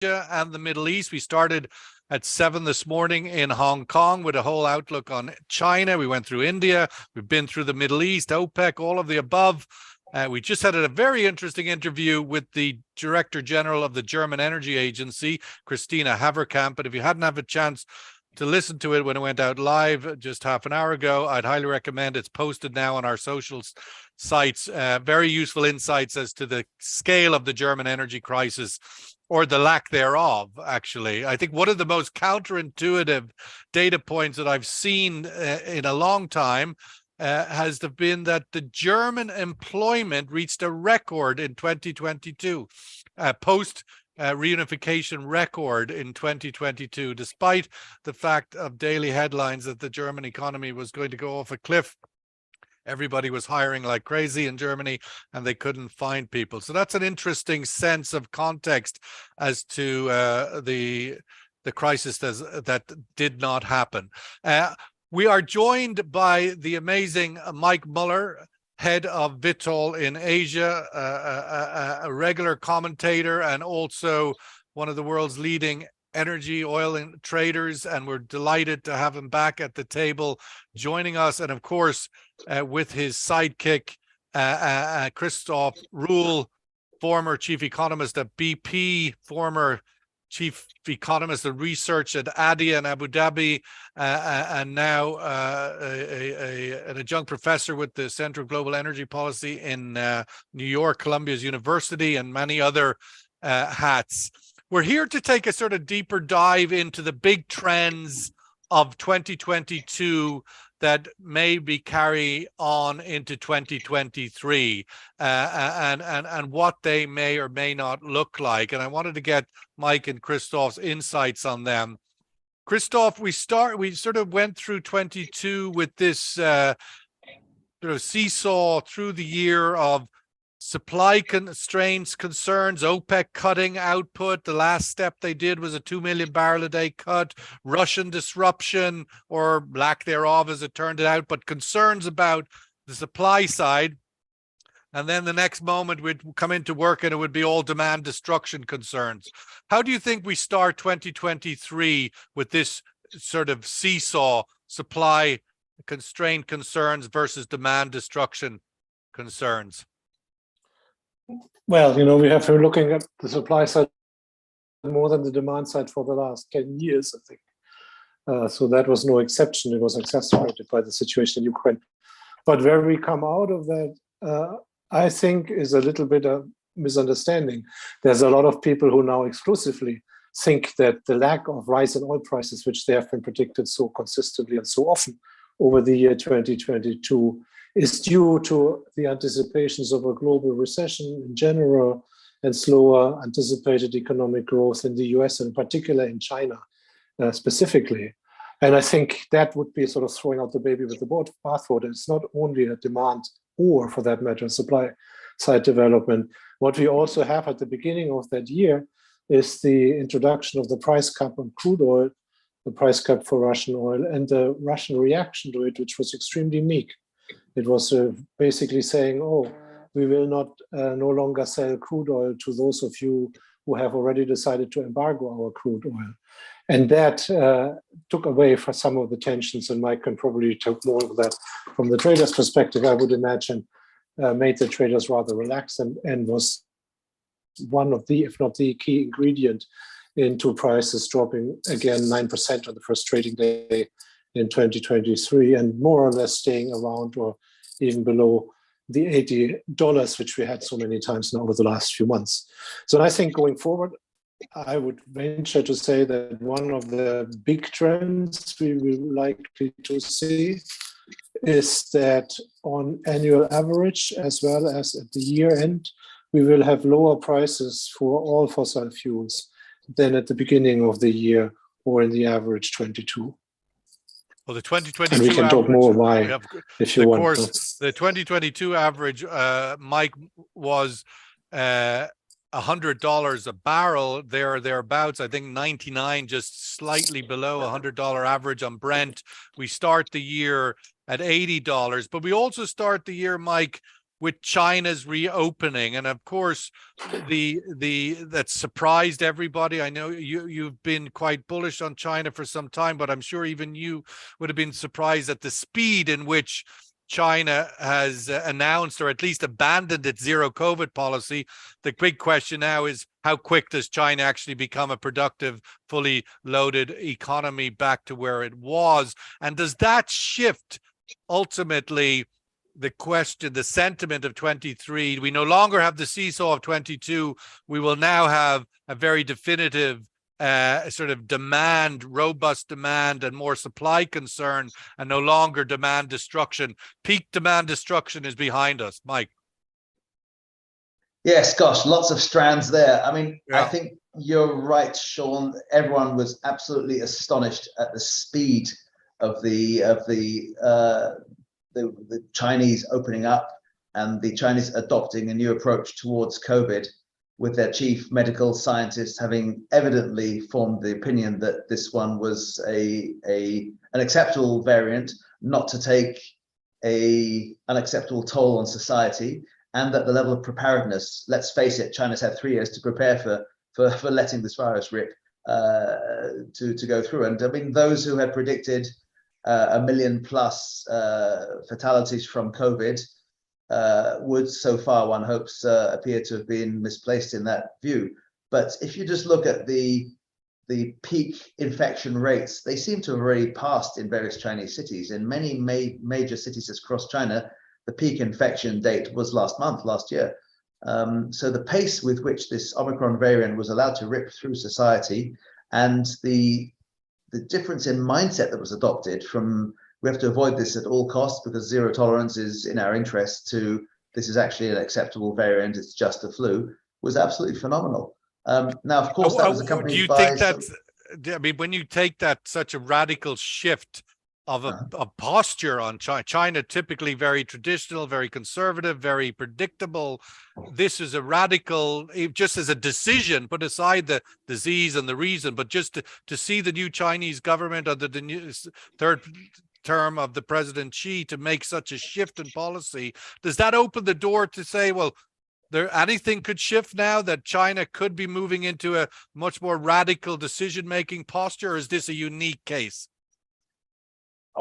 and the Middle East. We started at 7 this morning in Hong Kong with a whole outlook on China. We went through India. We've been through the Middle East, OPEC, all of the above. We just had a very interesting interview with the Director General of the German Energy Agency, Christina Haverkamp. But if you hadn't had a chance to listen to it when it went out live just half an hour ago, I'd highly recommend. It's posted now on our social sites. Very useful insights as to the scale of the German energy crisis, or the lack thereof, actually. I think one of the most counterintuitive data points that I've seen in a long time has been that the German employment reached a record in 2022, post reunification record in 2022, despite the fact of daily headlines that the German economy was going to go off a cliff. Everybody was hiring like crazy in Germany and they couldn't find people. So that's an interesting sense of context as to the crisis that did not happen. We are joined by the amazing Mike Muller, head of Vitol in Asia, a regular commentator and also one of the world's leading energy oil traders, and we're delighted to have him back at the table joining us. And of course, with his sidekick, Christoph Ruhl, former chief economist at BP, former chief economist of research at ADIA in Abu Dhabi, and now an adjunct professor with the Center of Global Energy Policy in New York, Columbia's University, and many other hats. We're here to take a sort of deeper dive into the big trends of 2022 that maybe carry on into 2023, and what they may or may not look like. And I wanted to get Mike and Christoph's insights on them. Christoph, we sort of went through 22 with this sort of seesaw through the year of supply constraints, concerns, OPEC cutting output. The last step they did was a 2 million barrel a day cut, Russian disruption, or lack thereof as it turned out, but concerns about the supply side. And then the next moment we'd come into work and it would be all demand destruction concerns. How do you think we start 2023 with this sort of seesaw, supply constraint concerns versus demand destruction concerns? Well, we have been looking at the supply side more than the demand side for the last 10 years, I think. So that was no exception. It was exacerbated by the situation in Ukraine. But where we come out of that, I think, is a little bit of misunderstanding. There's a lot of people who now exclusively think that the lack of rise in oil prices, which they have been predicted so consistently and so often over the year 2022, is due to the anticipations of a global recession in general and slower anticipated economic growth in the US, and in particular in China specifically. And I think that would be sort of throwing out the baby with the bathwater. It's not only a demand or, for that matter, supply side development. What we also have at the beginning of that year is the introduction of the price cap on crude oil, the price cap for Russian oil, and the Russian reaction to it, which was extremely meek. It was basically saying, oh, we will not no longer sell crude oil to those of you who have already decided to embargo our crude oil. And that took away for some of the tensions, and Mike can probably talk more of that from the traders' perspective, I would imagine, made the traders rather relaxed and was one of the, if not the key ingredient into prices dropping again 9% on the first trading day in 2023, and more or less staying around or even below the $80, which we had so many times now over the last few months. So I think going forward, I would venture to say that one of the big trends we will likely to see is that on annual average, as well as at the year end, we will have lower prices for all fossil fuels than at the beginning of the year or in the average 22. Well, the 2022 and we can average, talk more why, if you want. Of course, the 2022 average, Mike, was $100 a barrel, thereabouts. I think 99, just slightly below $100 average on Brent. We start the year at $80, but we also start the year, Mike, with China's reopening, and of course, that surprised everybody. I know you've been quite bullish on China for some time, but I'm sure even you would have been surprised at the speed in which China has announced or at least abandoned its zero COVID policy. The big question now is how quick does China actually become a productive, fully loaded economy back to where it was? And does that shift ultimately the question, the sentiment of 23? We no longer have the seesaw of 22. We will now have a very definitive sort of demand, robust demand, and more supply concern, and no longer demand destruction. Peak demand destruction is behind us, Mike. Yes, gosh, lots of strands there. I mean, Yeah. I think you're right, Sean. Everyone was absolutely astonished at the speed of the Chinese opening up and the Chinese adopting a new approach towards COVID, with their chief medical scientist having evidently formed the opinion that this one was an acceptable variant, not to take an unacceptable toll on society, and that the level of preparedness, let's face it, China's had 3 years to prepare for letting this virus rip to go through. And I mean, those who had predicted 1 million plus fatalities from COVID would, so far one hopes, appear to have been misplaced in that view. But if you just look at the peak infection rates, they seem to have already passed in various Chinese cities. In many major cities across China, the peak infection date was last year. So the pace with which this Omicron variant was allowed to rip through society, and the difference in mindset that was adopted from we have to avoid this at all costs because zero tolerance is in our interest, to this is actually an acceptable variant, it's just a flu, was absolutely phenomenal. Now, of course, that was accompanied by... Do you think that's, I mean, when you take that such a radical shift of a posture on China, typically very traditional, very conservative, very predictable. This is a radical, just as a decision, put aside the disease and the reason, but just to see the new Chinese government under the new third term of the President Xi to make such a shift in policy, does that open the door to say, well, anything could shift now, that China could be moving into a much more radical decision-making posture, or is this a unique case?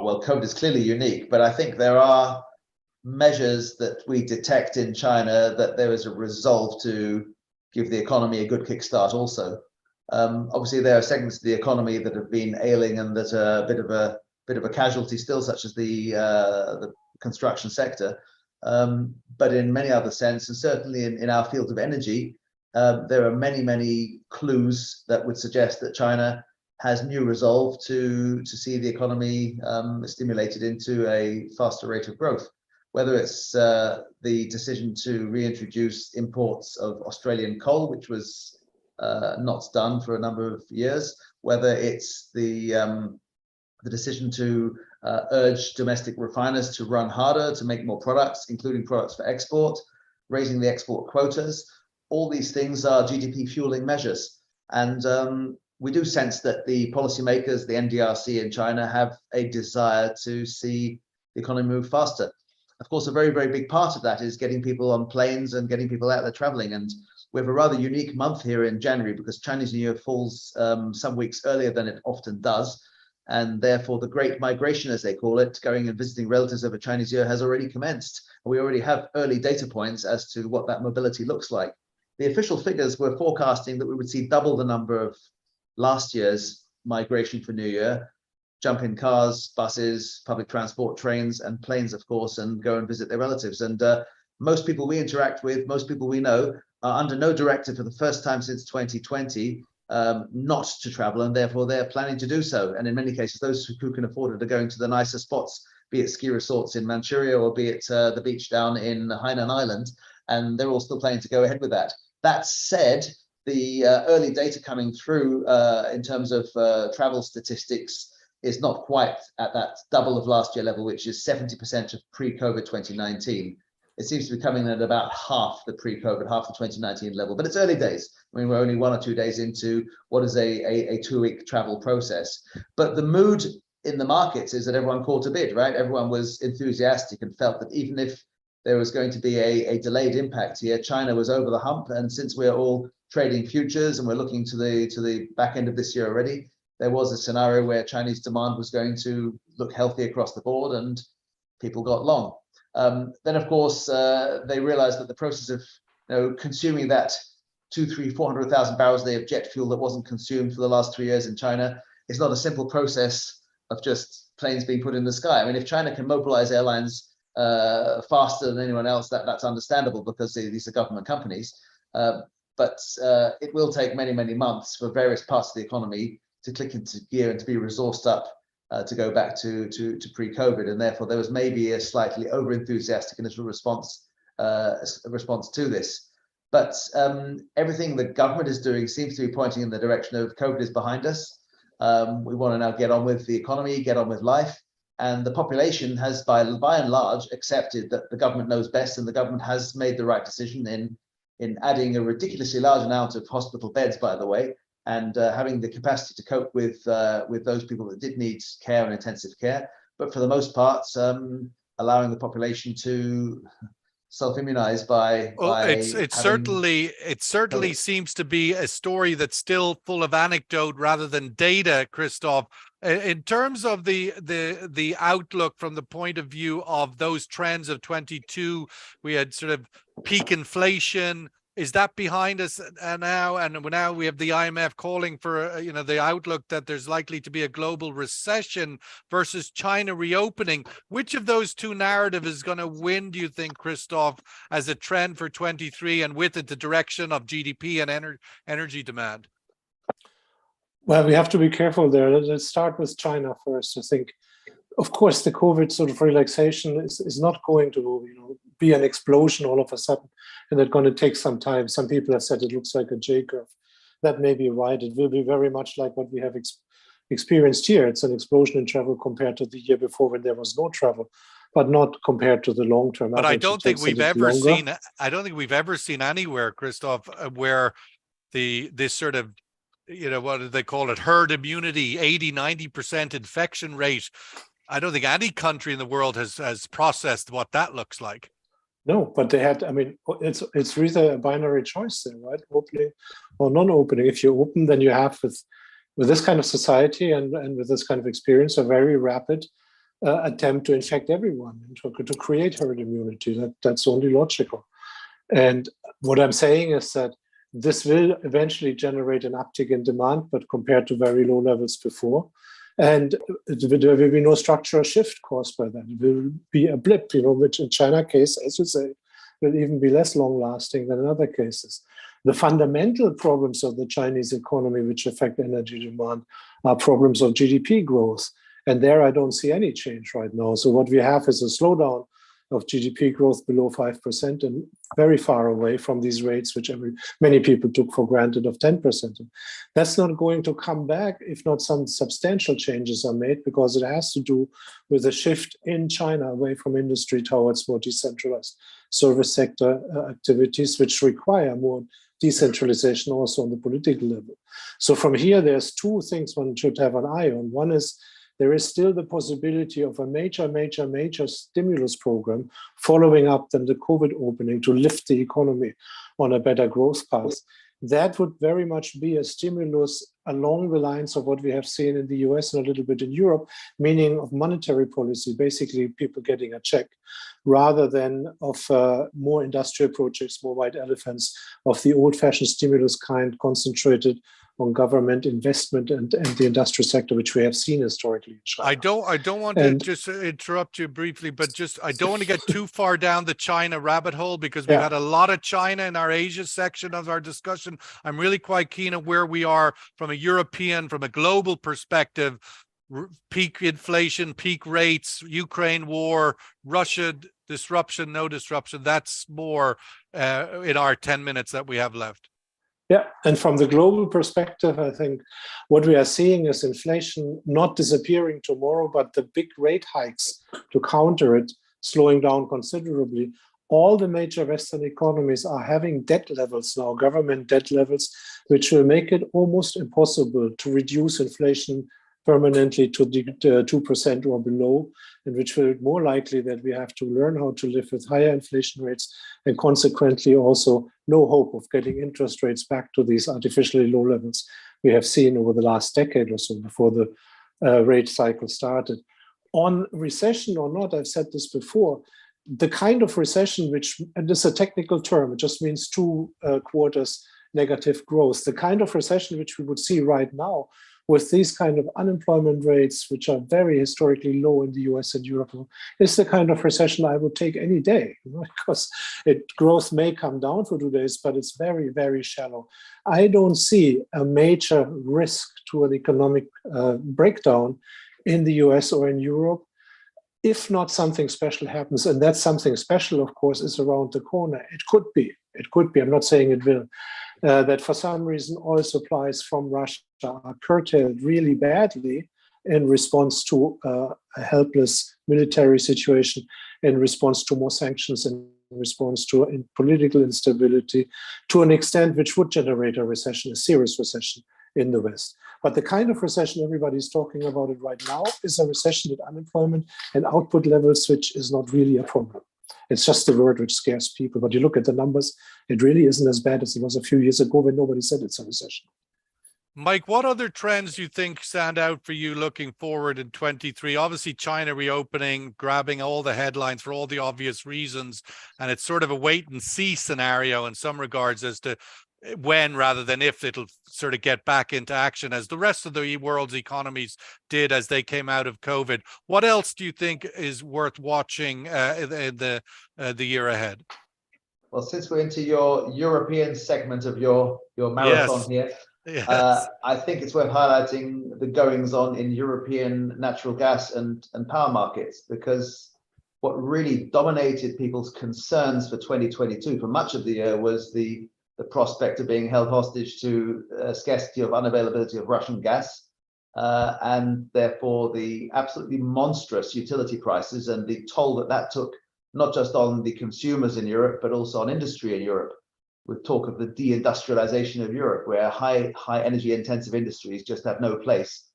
Well, COVID is clearly unique, but I think there are measures that we detect in China that there is a resolve to give the economy a good kickstart also. Obviously, there are segments of the economy that have been ailing and that are a bit of a casualty still, such as the construction sector. But in many other sense, and certainly in our field of energy, there are many clues that would suggest that China has new resolve to see the economy stimulated into a faster rate of growth. Whether it's the decision to reintroduce imports of Australian coal, which was not done for a number of years, whether it's the decision to urge domestic refiners to run harder, to make more products, including products for export, raising the export quotas. All these things are GDP fueling measures. And we do sense that the policymakers, the NDRC in China, have a desire to see the economy move faster. Of course, a very big part of that is getting people on planes and getting people out there traveling. And we have a rather unique month here in January because Chinese New Year falls some weeks earlier than it often does. And therefore, the great migration, as they call it, going and visiting relatives over Chinese New Year, has already commenced. We already have early data points as to what that mobility looks like. The official figures were forecasting that we would see double the number of last year's migration for New Year, jump in cars, buses, public transport, trains, and planes, of course, and go and visit their relatives. And most people we interact with, most people we know, are under no directive for the first time since 2020 not to travel, and therefore they're planning to do so. And in many cases, those who can afford it are going to the nicer spots, be it ski resorts in Manchuria or be it the beach down in Hainan Island, and they're all still planning to go ahead with that. That said, the early data coming through in terms of travel statistics is not quite at that double of last year level, which is 70% of pre-COVID 2019. It seems to be coming in at about half the pre-COVID, half the 2019 level, but it's early days. I mean, we're only 1 or 2 days into what is a 2-week travel process. But the mood in the markets is that everyone caught a bid, right? Everyone was enthusiastic and felt that even if there was going to be a delayed impact here. China was over the hump, and since we're all trading futures and we're looking to the back end of this year already, there was a scenario where Chinese demand was going to look healthy across the board, and people got long. Then, of course, they realized that the process of consuming that 400,000 barrels a day of jet fuel that wasn't consumed for the last 3 years in China is not a simple process of just planes being put in the sky. I mean, if China can mobilize airlines faster than anyone else, that's understandable because these are government companies. But it will take many, many months for various parts of the economy to click into gear and to be resourced up to go back to pre-COVID, and therefore there was maybe a slightly over-enthusiastic initial response to this. But everything the government is doing seems to be pointing in the direction of COVID is behind us. We want to now get on with the economy, get on with life, and the population has, by and large, accepted that the government knows best, and the government has made the right decision in adding a ridiculously large amount of hospital beds, by the way, and having the capacity to cope with those people that did need care and intensive care, but for the most part, allowing the population to self-immunize by it certainly seems to be a story that's still full of anecdote rather than data, Christoph. In terms of the outlook from the point of view of those trends of 22, we had sort of peak inflation. Is that behind us now? And now we have the IMF calling for, the outlook that there's likely to be a global recession versus China reopening. Which of those two narratives is going to win, do you think, Christoph, as a trend for 23 and with it the direction of GDP and energy demand? Well, we have to be careful there. Let's start with China first. I think, of course, the COVID sort of relaxation is not going to be an explosion all of a sudden, and it's going to take some time. Some people have said it looks like a J curve. That may be right. It will be very much like what we have experienced here. It's an explosion in travel compared to the year before when there was no travel, but not compared to the long term. But I don't think we've ever seen anywhere, Christoph, where this sort of, what do they call it, herd immunity, 80-90% infection rate. I don't think any country in the world has processed what that looks like. No, but they had, it's really a binary choice there, right? Opening or non-opening. If you open, then you have with this kind of society and with this kind of experience, a very rapid attempt to infect everyone and to create herd immunity. That's only logical. And what I'm saying is that this will eventually generate an uptick in demand, but compared to very low levels before. And there will be no structural shift caused by that. It will be a blip, which in China case, as you say, will even be less long-lasting than in other cases. The fundamental problems of the Chinese economy, which affect energy demand, are problems of GDP growth. And there I don't see any change right now. So what we have is a slowdown of GDP growth below 5% and very far away from these rates, which many people took for granted of 10%. That's not going to come back if not some substantial changes are made, because it has to do with a shift in China away from industry towards more decentralized service sector activities, which require more decentralization also on the political level. So from here, there's two things one should have an eye on. One is there is still the possibility of a major stimulus program following up then the COVID opening to lift the economy on a better growth path. That would very much be a stimulus along the lines of what we have seen in the US and a little bit in Europe, meaning of monetary policy, basically people getting a check, rather than of more industrial projects, more white elephants of the old-fashioned stimulus kind concentrated on government investment and the industrial sector, which we have seen historically in China. I don't want to just interrupt you briefly, but I don't want to get too far down the China rabbit hole, because we've had a lot of China in our Asia section of our discussion. I'm really quite keen on where we are from a global perspective. Peak inflation, peak rates, Ukraine war, Russia disruption, no disruption. That's more in our 10 minutes that we have left. Yeah, and from the global perspective, I think what we are seeing is inflation not disappearing tomorrow, but the big rate hikes to counter it slowing down considerably. All the major Western economies are having debt levels now, government debt levels, which will make it almost impossible to reduce inflation permanently to the 2% or below, and which will be more likely that we have to learn how to live with higher inflation rates, and consequently also no hope of getting interest rates back to these artificially low levels we have seen over the last decade or so before the rate cycle started. On recession or not, I've said this before, the kind of recession which, and this is a technical term, it just means 2 quarters negative growth, the kind of recession which we would see right now with these kind of unemployment rates, which are very historically low in the US and Europe, is the kind of recession I would take any day, because growth may come down for 2 days, but it's very, very shallow. I don't see a major risk to an economic breakdown in the US or in Europe, if not something special happens. And that something special, of course, is around the corner. It could be, I'm not saying it will, that for some reason oil supplies from Russia are curtailed really badly in response to a helpless military situation, in response to more sanctions, in response to political instability, to an extent which would generate a recession, a serious recession in the West. But the kind of recession everybody's talking about it right now is a recession with unemployment and output levels, which is not really a problem. It's just a word which scares people. But you look at the numbers, it really isn't as bad as it was a few years ago when nobody said it's a recession. Mike, what other trends do you think stand out for you looking forward in 23? Obviously, China reopening, grabbing all the headlines for all the obvious reasons. And it's sort of a wait and see scenario in some regards as to when rather than if it'll sort of get back into action as the rest of the world's economies did as they came out of COVID. What else do you think is worth watching in the year ahead? Well, since we're into your European segment of your marathon here, I think it's worth highlighting the goings on in European natural gas and power markets, because what really dominated people's concerns for 2022 for much of the year was the prospect of being held hostage to scarcity of unavailability of Russian gas, and therefore the absolutely monstrous utility prices and the toll that took, not just on the consumers in Europe, but also on industry in Europe, with talk of the deindustrialization of Europe, where high energy intensive industries just have no place,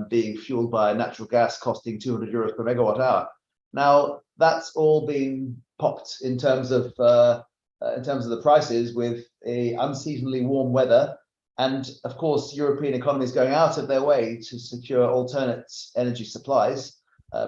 being fueled by natural gas costing 200 euros per megawatt hour. Now, that's all been popped in terms of the prices with a unseasonably warm weather, and of course European economies going out of their way to secure alternate energy supplies,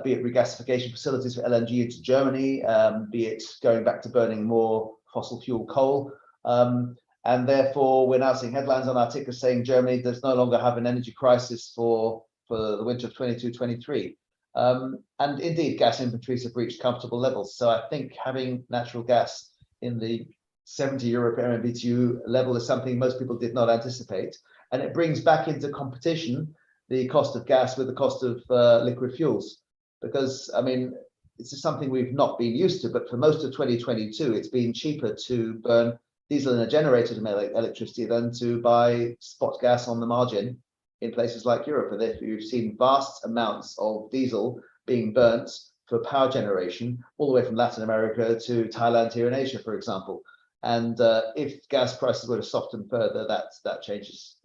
be it regasification facilities for LNG into Germany, be it going back to burning more fossil fuel coal, and therefore we're now seeing headlines on our tickers saying Germany does no longer have an energy crisis for the winter of 22-23. And indeed gas inventories have reached comfortable levels, so I think having natural gas in the 70 euro per MMBTU level is something most people did not anticipate. And it brings back into competition the cost of gas with the cost of liquid fuels. Because, I mean, this is something we've not been used to, but for most of 2022, it's been cheaper to burn diesel in a generator to make electricity than to buy spot gas on the margin in places like Europe. And therefore, you've seen vast amounts of diesel being burnt for power generation, all the way from Latin America to Thailand here in Asia, for example. And if gas prices were to soften further, that changes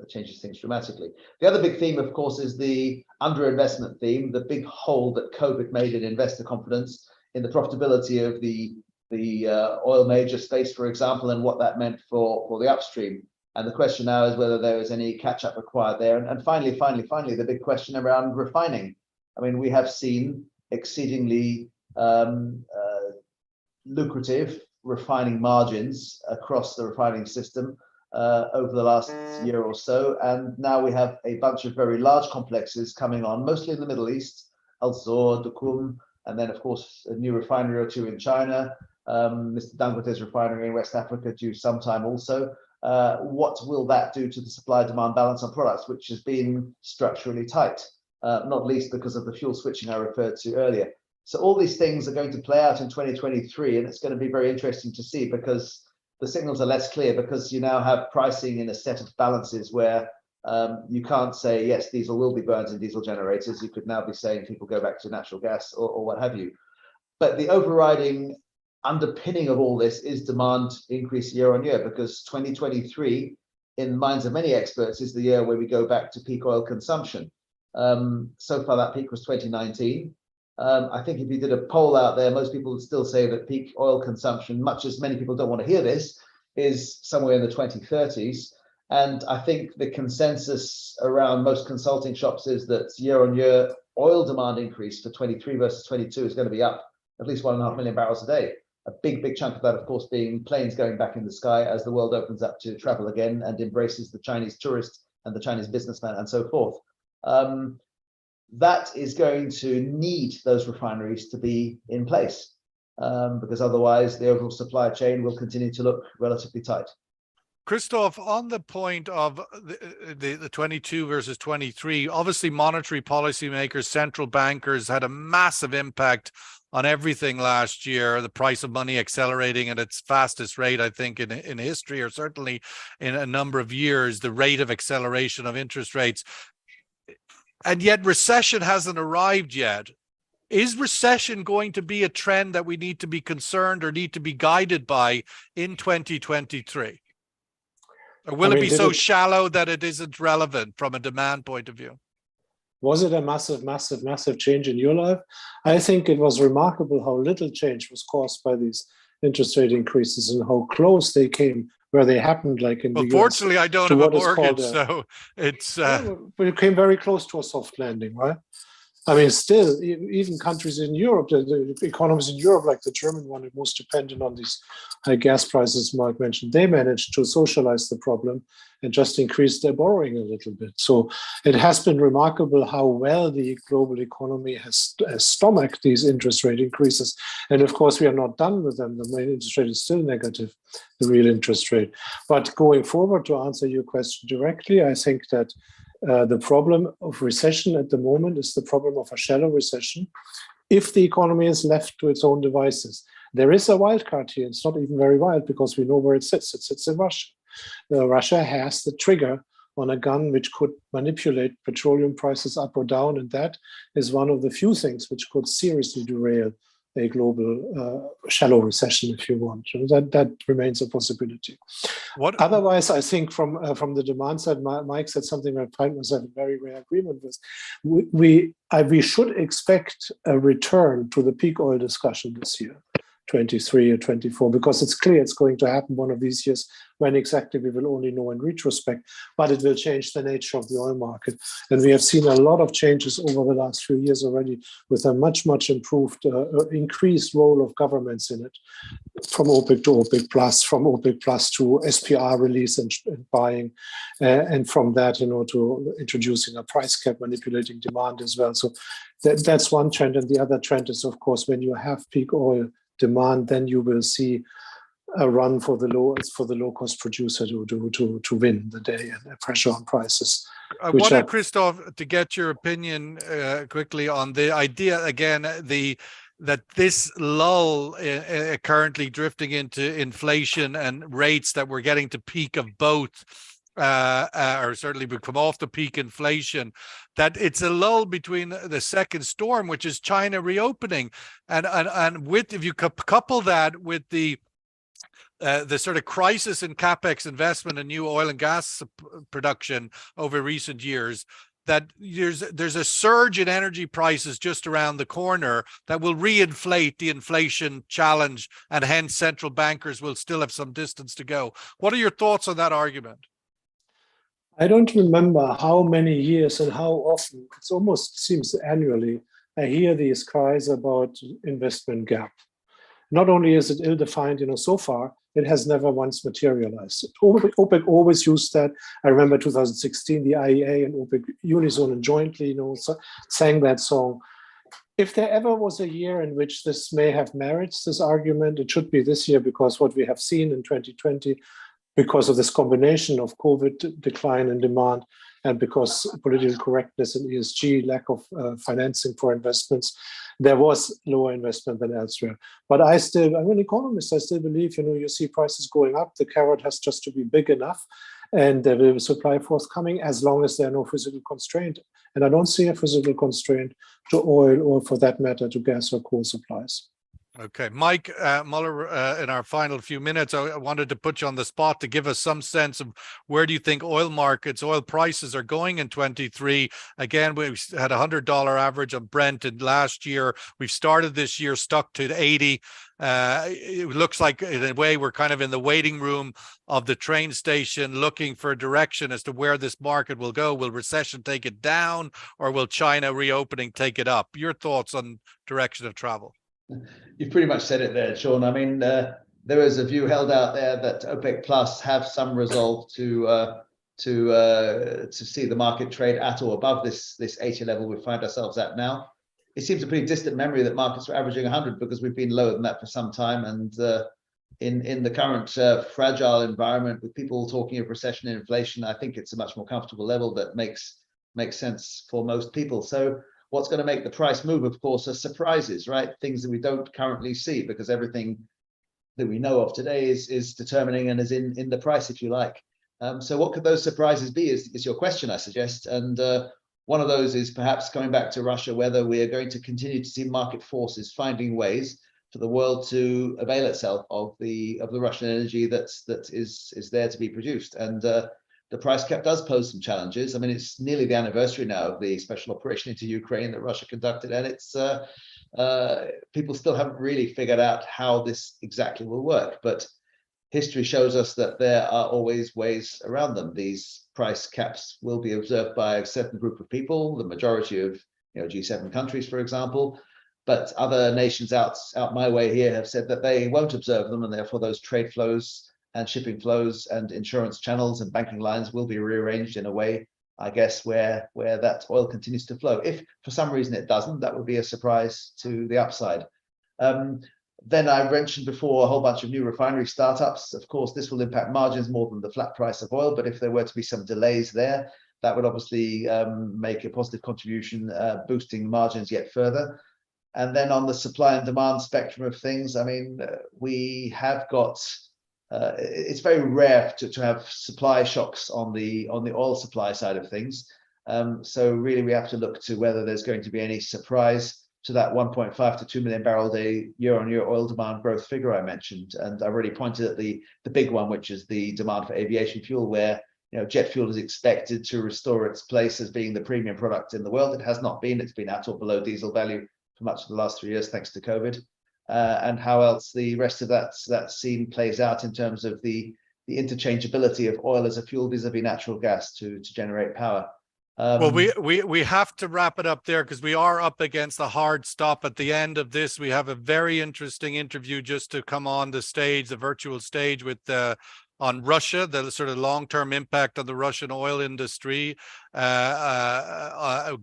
things dramatically. The other big theme, of course, is the underinvestment theme, the big hole that COVID made in investor confidence in the profitability of the oil major space, for example, and what that meant for the upstream. And the question now is whether there is any catch-up required there. And finally, the big question around refining. I mean, we have seen exceedingly lucrative refining margins across the refining system over the last year or so, and now we have a bunch of very large complexes coming on, mostly in the Middle East, Al Zour, Duqm, and then of course a new refinery or two in China, Mr. Dangote's refinery in West Africa due sometime also. What will that do to the supply-demand balance on products, which has been structurally tight? Not least because of the fuel switching I referred to earlier. So all these things are going to play out in 2023, and it's going to be very interesting to see, because the signals are less clear, because you now have pricing in a set of balances where you can't say, yes, diesel will be burned in diesel generators. You could now be saying people go back to natural gas or what have you. But the overriding underpinning of all this is demand increase year on year, because 2023, in the minds of many experts, is the year where we go back to peak oil consumption. So far, that peak was 2019. I think if you did a poll out there, most people would still say that peak oil consumption, much as many people don't want to hear this, is somewhere in the 2030s. And I think the consensus around most consulting shops is that year-on-year oil demand increase for 23 versus 22 is going to be up at least 1.5 million barrels a day. A big chunk of that, of course, being planes going back in the sky as the world opens up to travel again and embraces the Chinese tourist and the Chinese businessman and so forth. That is going to need those refineries to be in place, because otherwise the overall supply chain will continue to look relatively tight. Christoph, on the point of the 22 versus 23, obviously monetary policymakers, central bankers had a massive impact on everything last year. The price of money accelerating at its fastest rate, I think, in history, or certainly in a number of years, the rate of acceleration of interest rates. And yet recession hasn't arrived yet. Is recession going to be a trend that we need to be concerned or need to be guided by in 2023? Or will it be so shallow that it isn't relevant from a demand point of view? Was it a massive change in your life? I think it was remarkable how little change was caused by these interest rate increases and how close they came where they happened, like in the US. Fortunately, I don't have a mortgage, so it's... But it came very close to a soft landing, right? I mean, still, even countries in Europe, the economies in Europe, like the German one, most dependent on these high gas prices Mark mentioned, they managed to socialize the problem and just increase their borrowing a little bit. So it has been remarkable how well the global economy has stomached these interest rate increases. And of course, we are not done with them. The main interest rate is still negative, the real interest rate. But going forward, to answer your question directly, I think that the problem of recession at the moment is the problem of a shallow recession if the economy is left to its own devices. There is a wild card here. It's not even very wild because we know where it sits. It sits in Russia. Russia has the trigger on a gun which could manipulate petroleum prices up or down, and that is one of the few things which could seriously derail a global shallow recession, if you want. That remains a possibility. Otherwise, I think from the demand side, Mike said something I find myself in very rare agreement with. We should expect a return to the peak oil discussion this year, 23 or 24, because it's clear it's going to happen one of these years. When exactly, we will only know in retrospect, but it will change the nature of the oil market. And we have seen a lot of changes over the last few years already with a much improved, increased role of governments in it, from OPEC to OPEC plus, from OPEC plus to SPR release and buying, and from that, to introducing a price cap, manipulating demand as well. So that's one trend. And the other trend is, of course, when you have peak oil demand, then you will see a run for the low cost producer to win the day and pressure on prices. I wanted, Christoph, to get your opinion quickly on the idea again, that this lull currently drifting into inflation and rates that we're getting to peak of both, or certainly we come off the peak inflation, that it's a lull between the second storm, which is China reopening, and with, if you couple that with the sort of crisis in capex investment and new oil and gas production over recent years, that there's a surge in energy prices just around the corner that will reinflate the inflation challenge, and hence central bankers will still have some distance to go. What are your thoughts on that argument? I don't remember how many years and how often, it almost seems annually, I hear these cries about investment gap. Not only is it ill-defined, so far, it has never once materialized. OPEC always used that. I remember 2016, the IEA and OPEC unison and jointly, sang that song. If there ever was a year in which this may have merits, this argument, it should be this year, because what we have seen in 2020, because of this combination of COVID decline in demand and because political correctness and ESG, lack of financing for investments, there was lower investment than elsewhere. But I'm an economist. I still believe, you see prices going up. The carrot has just to be big enough, and there will be supply forthcoming as long as there are no physical constraint. And I don't see a physical constraint to oil, or for that matter, to gas or coal supplies. Okay, Mike Muller, in our final few minutes, I wanted to put you on the spot to give us some sense of where do you think oil markets, oil prices are going in 23. Again, we had $100 average on Brent in last year. We've started this year stuck to 80. It looks like in a way we're kind of in the waiting room of the train station looking for direction as to where this market will go. Will recession take it down, or will China reopening take it up? Your thoughts on direction of travel? You've pretty much said it there, Sean. I mean, there is a view held out there that OPEC Plus have some resolve to see the market trade at or above this 80 level we find ourselves at now. It seems a pretty distant memory that markets were averaging 100 because we've been lower than that for some time. And in the current fragile environment with people talking of recession and inflation, I think it's a much more comfortable level that makes sense for most people. So what's going to make the price move, of course, are surprises, right? Things that we don't currently see, because everything that we know of today is determining and is in the price, if you like. So what could those surprises be is your question, I suggest. And one of those is perhaps coming back to Russia, whether we are going to continue to see market forces finding ways for the world to avail itself of the Russian energy that is there to be produced. And the price cap does pose some challenges. I mean, it's nearly the anniversary now of the special operation into Ukraine that Russia conducted, and it's people still haven't really figured out how this exactly will work. But history shows us that there are always ways around them. These price caps will be observed by a certain group of people, the majority of G7 countries, for example. But other nations out my way here have said that they won't observe them, and therefore those trade flows and shipping flows and insurance channels and banking lines will be rearranged in a way, I guess, where that oil continues to flow. If for some reason it doesn't, that would be a surprise to the upside. Then I mentioned before a whole bunch of new refinery startups. Of course, this will impact margins more than the flat price of oil, but if there were to be some delays there, that would obviously make a positive contribution, boosting margins yet further. And then on the supply and demand spectrum of things, I mean, we have got it's very rare to have supply shocks on the oil supply side of things. So really we have to look to whether there's going to be any surprise to that 1.5 to 2 million barrel a day year-on-year oil demand growth figure I mentioned. And I already pointed at the big one, which is the demand for aviation fuel, where jet fuel is expected to restore its place as being the premium product in the world. It has not been. It's been at or below diesel value for much of the last 3 years, thanks to COVID. And how else the rest of that scene plays out in terms of the interchangeability of oil as a fuel vis-a-vis natural gas to generate power. Well, we have to wrap it up there because we are up against a hard stop at the end of this. We have a very interesting interview just to come on the stage, the virtual stage, with on Russia, the sort of long-term impact on the Russian oil industry,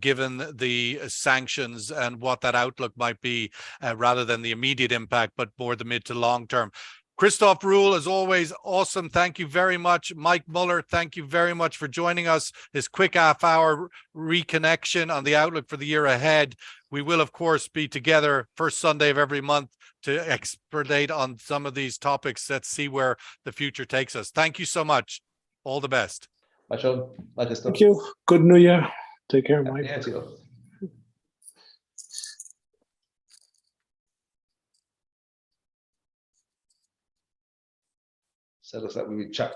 given the sanctions and what that outlook might be, rather than the immediate impact, but more the mid to long term. Christoph Ruhl, as always, awesome. Thank you very much. Mike Muller, thank you very much for joining us. This quick half-hour reconnection on the outlook for the year ahead. We will, of course, be together first Sunday of every month to expedite on some of these topics. Let's see where the future takes us. Thank you so much. All the best. Bye, Sean. Bye, Christoph. Thank you. Good New Year. Take care, Mike. Yeah, to you. So it looks like we chucked